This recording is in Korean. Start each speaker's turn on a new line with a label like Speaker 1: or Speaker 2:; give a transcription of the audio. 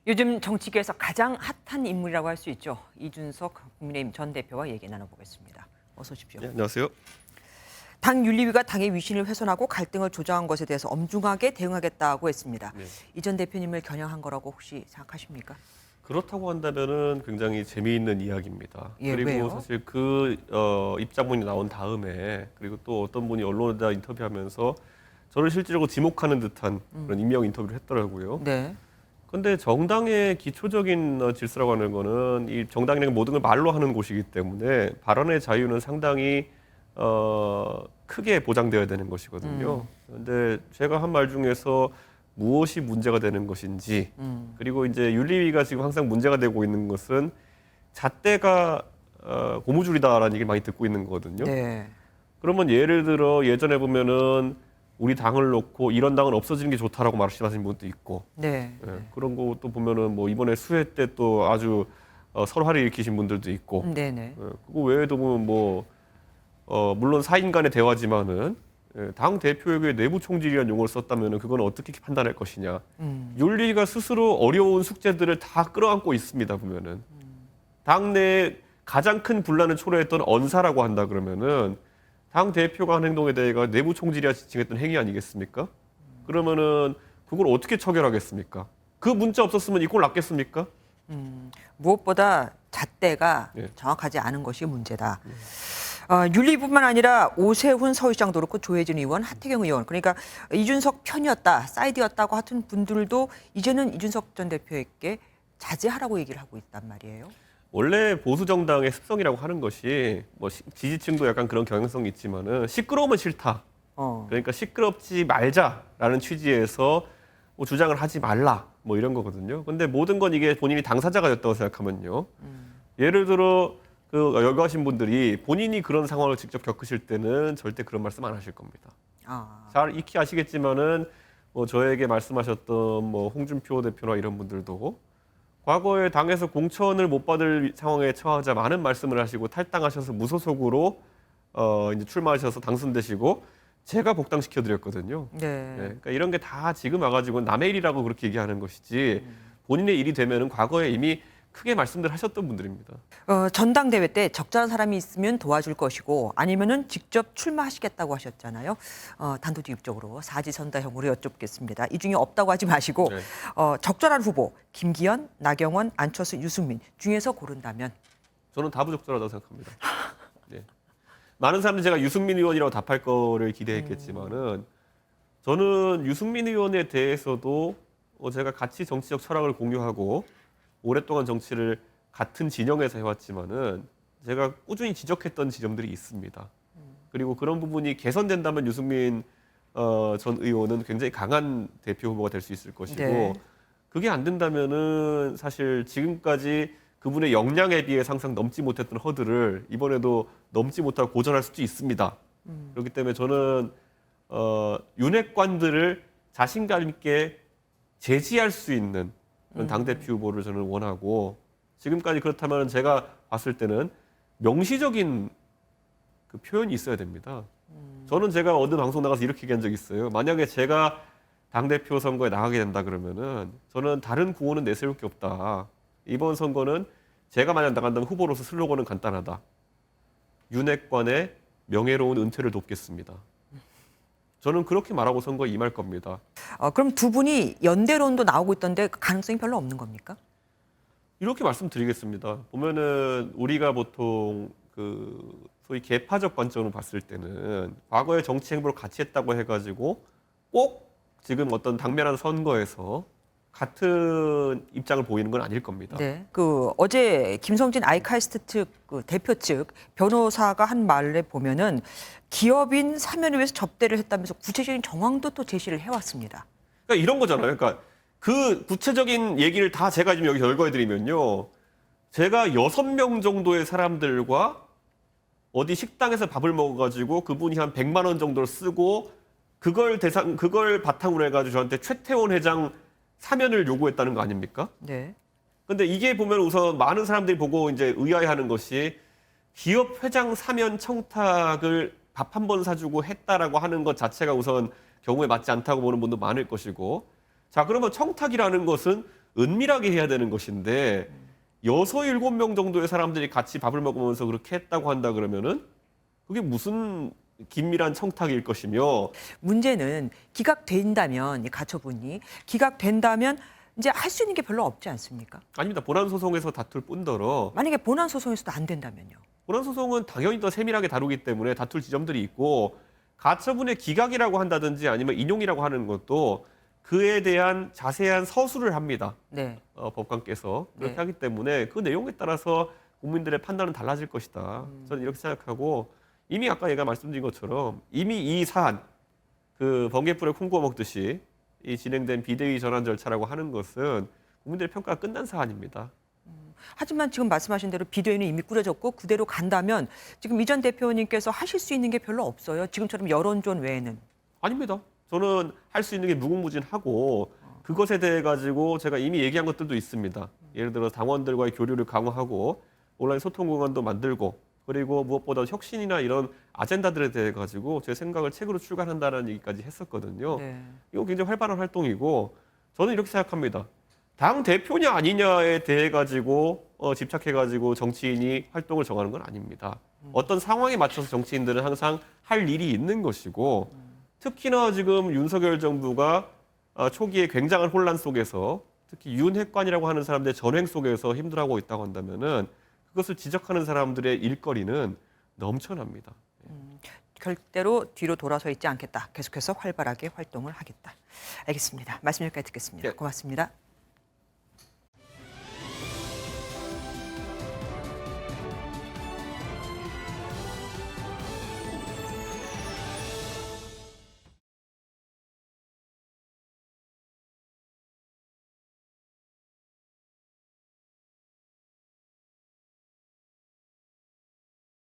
Speaker 1: 요즘 정치계에서 가장 핫한 인물이라고 할 수 있죠. 이준석 국민의힘 전 대표와 얘기 나눠보겠습니다. 어서 오십시오.
Speaker 2: 네, 안녕하세요.
Speaker 1: 당 윤리위가 당의 위신을 훼손하고 갈등을 조장한 것에 대해서 엄중하게 대응하겠다고 했습니다.
Speaker 2: 네.
Speaker 1: 이 전 대표님을 겨냥한 거라고 혹시 생각하십니까?
Speaker 2: 그렇다고 한다면은 굉장히 재미있는 이야기입니다.
Speaker 1: 예,
Speaker 2: 그리고
Speaker 1: 왜요?
Speaker 2: 사실 입장문이 나온 다음에 그리고 또 어떤 분이 언론에다 인터뷰하면서 저를 실질적으로 지목하는 듯한 그런 익명 인터뷰를 했더라고요.
Speaker 1: 네.
Speaker 2: 근데 정당의 기초적인 질서라고 하는 거는 이 정당이라는 게 모든 걸 말로 하는 곳이기 때문에 발언의 자유는 상당히 크게 보장되어야 되는 것이거든요. 그런데 제가 한 말 중에서 무엇이 문제가 되는 것인지 그리고 이제 윤리위가 지금 항상 문제가 되고 있는 것은 잣대가 고무줄이다라는 얘기를 많이 듣고 있는 거거든요.
Speaker 1: 네.
Speaker 2: 그러면 예를 들어 예전에 보면은 우리 당을 놓고 이런 당은 없어지는 게 좋다라고 말씀하시는 분도 있고
Speaker 1: 네.
Speaker 2: 예, 그런 거 또 보면은 뭐 이번에 수해 때 또 아주 설화를 일으키신 분들도 있고
Speaker 1: 네네.
Speaker 2: 예, 그거 외에도 보면 뭐 물론 사인 간의 대화지만은 당 대표에게 내부 총질이라는 용어를 썼다면은 그건 어떻게 판단할 것이냐. 윤리가 스스로 어려운 숙제들을 다 끌어안고 있습니다. 보면은 당내에 가장 큰 분란을 초래했던 언사라고 한다 그러면은 당 대표가 한 행동에 대해서 내부 총질이라 지칭했던 행위 아니겠습니까? 그러면은 그걸 어떻게 처결하겠습니까? 그 문자 없었으면 이 꼴 났겠습니까?
Speaker 1: 무엇보다 잣대가
Speaker 2: 예.
Speaker 1: 정확하지 않은 것이 문제다. 윤리뿐만 아니라 오세훈 서울시장도 그렇고 조혜진 의원, 하태경 의원, 그러니까 이준석 편이었다, 사이드였다고 하던 분들도 이제는 이준석 전 대표에게 자제하라고 얘기를 하고 있단 말이에요.
Speaker 2: 원래 보수 정당의 습성이라고 하는 것이 뭐 지지층도 약간 그런 경향성이 있지만은 시끄러우면 싫다. 그러니까 시끄럽지 말자라는 취지에서 뭐 주장을 하지 말라 뭐 이런 거거든요. 근데 모든 건 이게 본인이 당사자가 였다고 생각하면요. 예를 들어 그 여기 하신 분들이 본인이 그런 상황을 직접 겪으실 때는 절대 그런 말씀 안 하실 겁니다. 잘 익히 아시겠지만은 뭐 저에게 말씀하셨던 뭐 홍준표 대표나 이런 분들도 과거에 당에서 공천을 못 받을 상황에 처하자 많은 말씀을 하시고 탈당하셔서 무소속으로 이제 출마하셔서 당선되시고 제가 복당시켜 드렸거든요.
Speaker 1: 네.
Speaker 2: 네, 그러니까 이런 게 다 지금 와가지고 남의 일이라고 그렇게 얘기하는 것이지 본인의 일이 되면은 과거에 이미 크게 말씀들 하셨던 분들입니다.
Speaker 1: 전당대회 때 적절한 사람이 있으면 도와줄 것이고 아니면은 직접 출마하시겠다고 하셨잖아요. 단도직입적으로 사지선다형으로 여쭙겠습니다. 이 중에 없다고 하지 마시고
Speaker 2: 네.
Speaker 1: 적절한 후보 김기현, 나경원, 안철수, 유승민 중에서 고른다면
Speaker 2: 저는 다 부적절하다고 생각합니다. 네. 많은 사람들이 제가 유승민 의원이라고 답할 거를 기대했겠지만은 저는 유승민 의원에 대해서도 제가 같이 정치적 철학을 공유하고 오랫동안 정치를 같은 진영에서 해왔지만은 제가 꾸준히 지적했던 지점들이 있습니다. 그리고 그런 부분이 개선된다면 유승민 전 의원은 굉장히 강한 대표 후보가 될 수 있을 것이고
Speaker 1: 네. 그게
Speaker 2: 그게 안 된다면은 사실 지금까지 그분의 역량에 비해 항상 넘지 못했던 허들을 이번에도 넘지 못하고 고전할 수도 있습니다. 그렇기 때문에 저는 윤핵관들을 자신감 있게 제지할 수 있는 그런 당대표 후보를 저는 원하고 지금까지 그렇다면 제가 봤을 때는 명시적인 그 표현이 있어야 됩니다. 저는 제가 어느 방송 나가서 이렇게 얘기한 적이 있어요. 만약에 제가 당대표 선거에 나가게 된다 그러면은 저는 다른 구호는 내세울 게 없다. 이번 선거는 제가 만약 나간다면 후보로서 슬로건은 간단하다. 윤핵관의 명예로운 은퇴를 돕겠습니다. 저는 그렇게 말하고 선거에 임할 겁니다.
Speaker 1: 그럼 두 분이 연대론도 나오고 있던데 그 가능성이 별로 없는 겁니까?
Speaker 2: 이렇게 말씀드리겠습니다. 보면은 우리가 보통 그 소위 계파적 관점으로 봤을 때는 과거의 정치 행보를 같이 했다고 해가지고 꼭 지금 어떤 당면한 선거에서 같은 입장을 보이는 건 아닐 겁니다.
Speaker 1: 네. 어제 김성진 아이카이스트 측 그 대표 측 변호사가 한 말에 보면은 기업인 사면을 위해서 접대를 했다면서 구체적인 정황도 또 제시를 해왔습니다.
Speaker 2: 그러니까 이런 거잖아요. 그러니까 그 구체적인 얘기를 다 제가 지금 여기 열거해드리면요. 제가 6명 정도의 사람들과 어디 식당에서 밥을 먹어가지고 그분이 한 100만 원 정도를 쓰고 그걸 바탕으로 해가지고 저한테 최태원 회장 사면을 요구했다는 거 아닙니까?
Speaker 1: 네.
Speaker 2: 근데 이게 보면 우선 많은 사람들이 보고 이제 의아해하는 것이 기업 회장 사면 청탁을 밥 한 번 사주고 했다라고 하는 것 자체가 우선 경우에 맞지 않다고 보는 분도 많을 것이고 자 그러면 청탁이라는 것은 은밀하게 해야 되는 것인데 6, 7명 정도의 사람들이 같이 밥을 먹으면서 그렇게 했다고 한다 그러면은 그게 무슨 긴밀한 청탁일 것이며
Speaker 1: 문제는 기각된다면 이 가처분이 기각된다면 이제 할 수 있는 게 별로 없지 않습니까?
Speaker 2: 아닙니다. 본안 소송에서 다툴 뿐더러
Speaker 1: 만약에 본안 소송에서도 안 된다면요.
Speaker 2: 본안 소송은 당연히 더 세밀하게 다루기 때문에 다툴 지점들이 있고 가처분의 기각이라고 한다든지 아니면 인용이라고 하는 것도 그에 대한 자세한 서술을 합니다.
Speaker 1: 네.
Speaker 2: 법관께서 그렇게
Speaker 1: 네.
Speaker 2: 하기 때문에 그 내용에 따라서 국민들의 판단은 달라질 것이다. 저는 이렇게 생각하고 이미 아까 얘가 말씀드린 것처럼 이미 이 사안 그 번개불에 콩 구워 먹듯이 이 진행된 비대위 전환 절차라고 하는 것은 국민들의 평가가 끝난 사안입니다.
Speaker 1: 하지만 지금 말씀하신 대로 비대위는 이미 꾸려졌고 그대로 간다면 지금 이 전 대표님께서 하실 수 있는 게 별로 없어요. 지금처럼 여론전 외에는.
Speaker 2: 아닙니다. 저는 할 수 있는 게 무궁무진하고 그것에 대해 가지고 제가 이미 얘기한 것들도 있습니다. 예를 들어 당원들과의 교류를 강화하고 온라인 소통 공간도 만들고 그리고 무엇보다 혁신이나 이런 아젠다들에 대해 가지고 제 생각을 책으로 출간한다는 얘기까지 했었거든요.
Speaker 1: 네.
Speaker 2: 이거 굉장히 활발한 활동이고 저는 이렇게 생각합니다. 당 대표냐 아니냐에 대해 가지고 집착해 가지고 정치인이 활동을 정하는 건 아닙니다. 어떤 상황에 맞춰서 정치인들은 항상 할 일이 있는 것이고 특히나 지금 윤석열 정부가 초기에 굉장한 혼란 속에서 특히 윤핵관이라고 하는 사람들의 전횡 속에서 힘들어하고 있다고 한다면은 그것을 지적하는 사람들의 일거리는 넘쳐납니다.
Speaker 1: 절대로 뒤로 돌아서 있지 않겠다. 계속해서 활발하게 활동을 하겠다. 알겠습니다. 말씀 여기까지 듣겠습니다.
Speaker 2: 네.
Speaker 1: 고맙습니다.